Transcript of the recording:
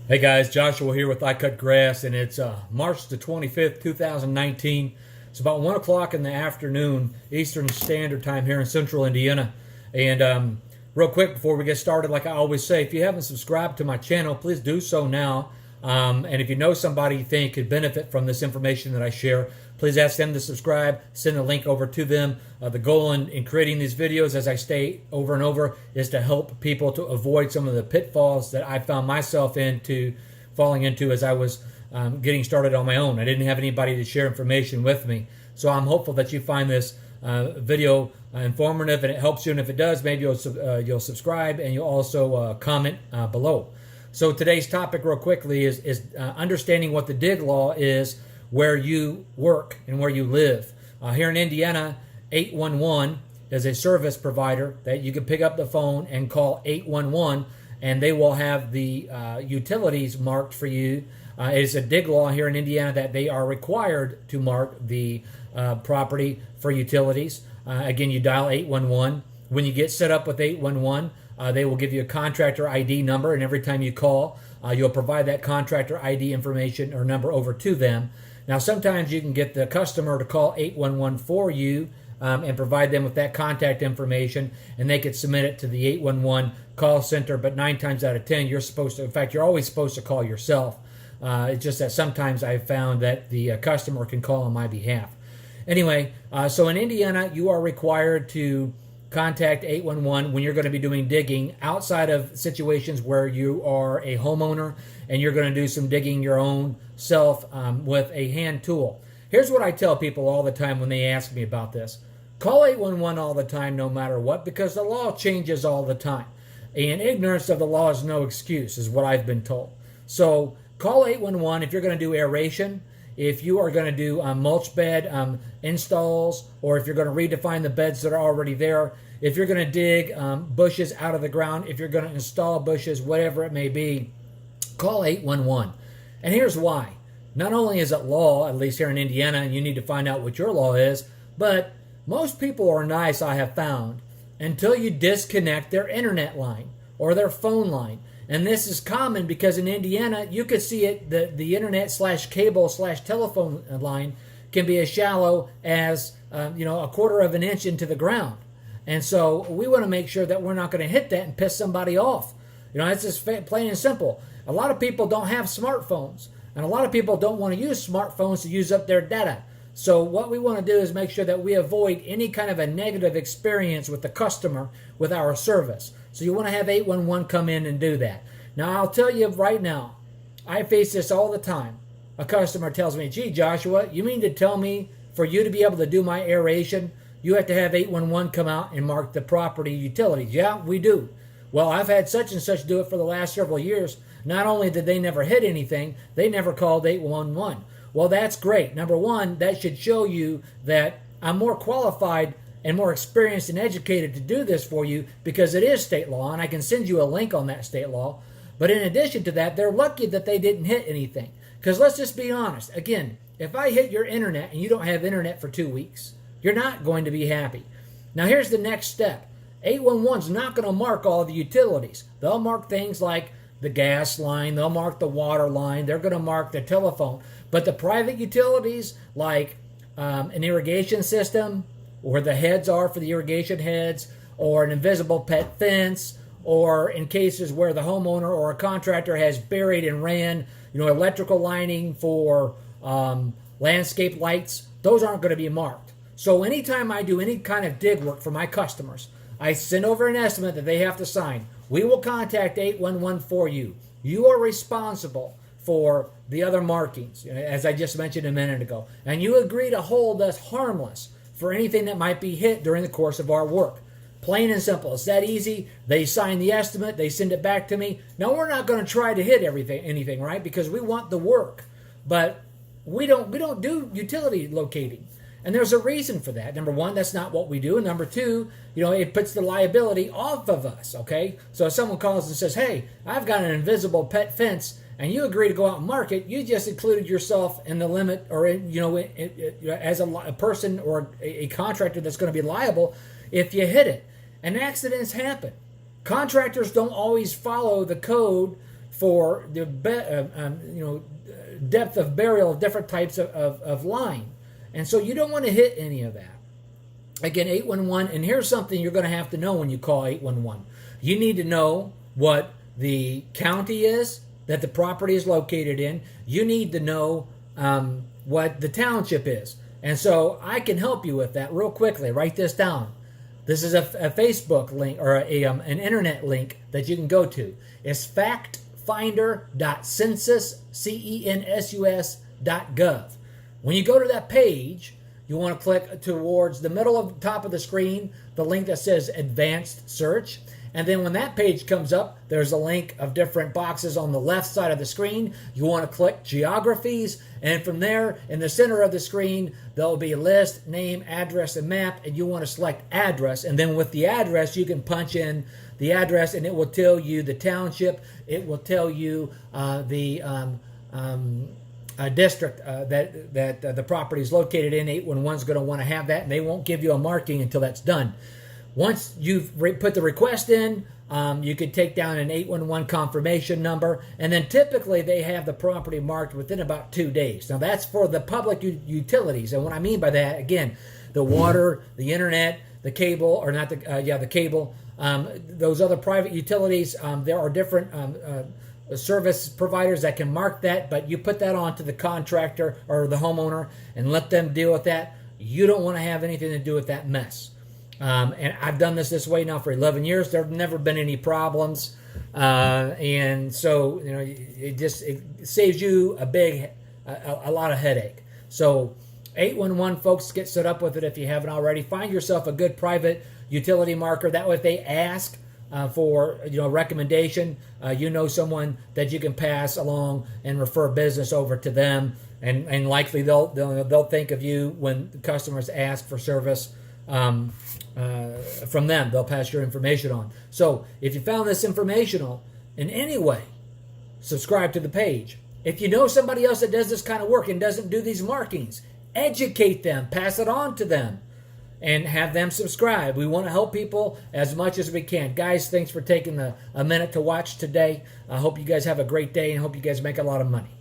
Hey guys, Joshua here with I Cut Grass, and it's March the 25th, 2019. It's about 1 o'clock in the afternoon, Eastern Standard Time here in central Indiana. And real quick before we get started, like I always say, if you haven't subscribed to my channel, please do so now. And if you know somebody you think could benefit from this information that I share, please ask them to subscribe, send a link over to them. The goal in creating these videos, as I state over and over, is to help people to avoid some of the pitfalls that I found myself falling into as I was getting started on my own. I didn't have anybody to share information with me. So I'm hopeful that you find this video informative and it helps you. And if it does, maybe you'll subscribe and you'll also comment below. So today's topic real quickly is understanding what the dig law is where you work and where you live. Here in Indiana, 811 is a service provider that you can pick up the phone and call 811 and they will have the utilities marked for you. It's a dig law here in Indiana that they are required to mark the property for utilities. Again, you dial 811. When you get set up with 811, they will give you a contractor ID number, and every time you call, you'll provide that contractor ID information or number over to them. Now, sometimes you can get the customer to call 811 for you and provide them with that contact information, and they could submit it to the 811 call center, but 9 times out of 10, you're supposed to, in fact, you're always supposed to call yourself. It's just that sometimes I've found that the customer can call on my behalf. Anyway, so in Indiana, you are required to contact 811 when you're going to be doing digging outside of situations where you are a homeowner and you're going to do some digging your own self with a hand tool. Here's what I tell people all the time when they ask me about this. Call 811 all the time no matter what, because the law changes all the time. And ignorance of the law is no excuse, is what I've been told. So call 811 if you're going to do aeration, if you are going to do mulch bed installs, or if you're going to redefine the beds that are already there, if you're going to dig bushes out of the ground, if you're going to install bushes, whatever it may be, call 811. And here's why. Not only is it law, at least here in Indiana, and you need to find out what your law is, but most people are nice, I have found, until you disconnect their internet line or their phone line. And this is common because in Indiana, you could see it, the internet / cable / telephone line can be as shallow as a quarter of an inch into the ground. And so we want to make sure that we're not going to hit that and piss somebody off. It's just plain and simple. A lot of people don't have smartphones, and a lot of people don't want to use smartphones to use up their data. So what we want to do is make sure that we avoid any kind of a negative experience with the customer with our service. So you want to have 811 come in and do that. Now, I'll tell you right now, I face this all the time. A customer tells me, gee, Joshua, you mean to tell me for you to be able to do my aeration, you have to have 811 come out and mark the property utilities? Yeah, we do. Well, I've had such and such do it for the last several years. Not only did they never hit anything, they never called 811. Well, that's great. Number one, that should show you that I'm more qualified and more experienced and educated to do this for you because it is state law, and I can send you a link on that state law. But in addition to that, they're lucky that they didn't hit anything. Because let's just be honest. Again, if I hit your internet and you don't have internet for 2 weeks, you're not going to be happy. Now, here's the next step. 811's not going to mark all the utilities. They'll mark things like the gas line. They'll mark the water line. They're going to mark the telephone. But the private utilities, like an irrigation system, where the heads are for the irrigation heads, or an invisible pet fence, or in cases where the homeowner or a contractor has buried and ran, electrical lining for landscape lights, those aren't going to be marked. So anytime I do any kind of dig work for my customers, I send over an estimate that they have to sign. We will contact 811 for you. You are responsible for the other markings, as I just mentioned a minute ago. And you agree to hold us harmless for anything that might be hit during the course of our work. Plain and simple. It's that easy. They sign the estimate. They send it back to me. Now, we're not going to try to hit anything, right? Because we want the work. But we don't do utility locating. And there's a reason for that. Number one, that's not what we do. And number two, it puts the liability off of us, okay? So if someone calls and says, hey, I've got an invisible pet fence, and you agree to go out and mark it, you just included yourself in the limit, or as a person or a contractor that's going to be liable if you hit it. And accidents happen. Contractors don't always follow the code for the depth of burial of different types of line. And so you don't want to hit any of that. Again, 811, and here's something you're going to have to know when you call 811. You need to know what the county is that the property is located in. You need to know what the township is. And so I can help you with that real quickly. Write this down. This is a Facebook link or an internet link that you can go to. It's factfinder.census.gov. When you go to that page, you want to click towards the middle of the top of the screen, the link that says Advanced Search. And then when that page comes up, there's a link of different boxes on the left side of the screen. You want to click Geographies. And from there, in the center of the screen, there'll be a list, name, address, and map. And you want to select address. And then with the address, you can punch in the address, and it will tell you the township. It will tell you the district that the property is located in. 811 is going to want to have that, and they won't give you a marking until that's done. Once you've put the request in, you could take down an 811 confirmation number, and then typically they have the property marked within about 2 days. Now that's for the public utilities, and what I mean by that, again, the water, the internet, the cable, or not the cable, those other private utilities. There are different service providers that can mark that, but you put that on to the contractor or the homeowner and let them deal with that. You don't want to have anything to do with that mess. And I've done this way now for 11 years. There have never been any problems. And so, it saves you a lot of headache. So 811 folks, get set up with it if you haven't already. Find yourself a good private utility marker. That way if they ask for recommendation, someone that you can pass along and refer business over to them, and likely they'll think of you when customers ask for service from them. They'll pass your information on. So if you found this informational in any way, subscribe to the page. If you know somebody else that does this kind of work and doesn't do these markings, educate them, pass it on to them, and have them subscribe. We want to help people as much as we can. Guys, thanks for taking a minute to watch today. I hope you guys have a great day and hope you guys make a lot of money.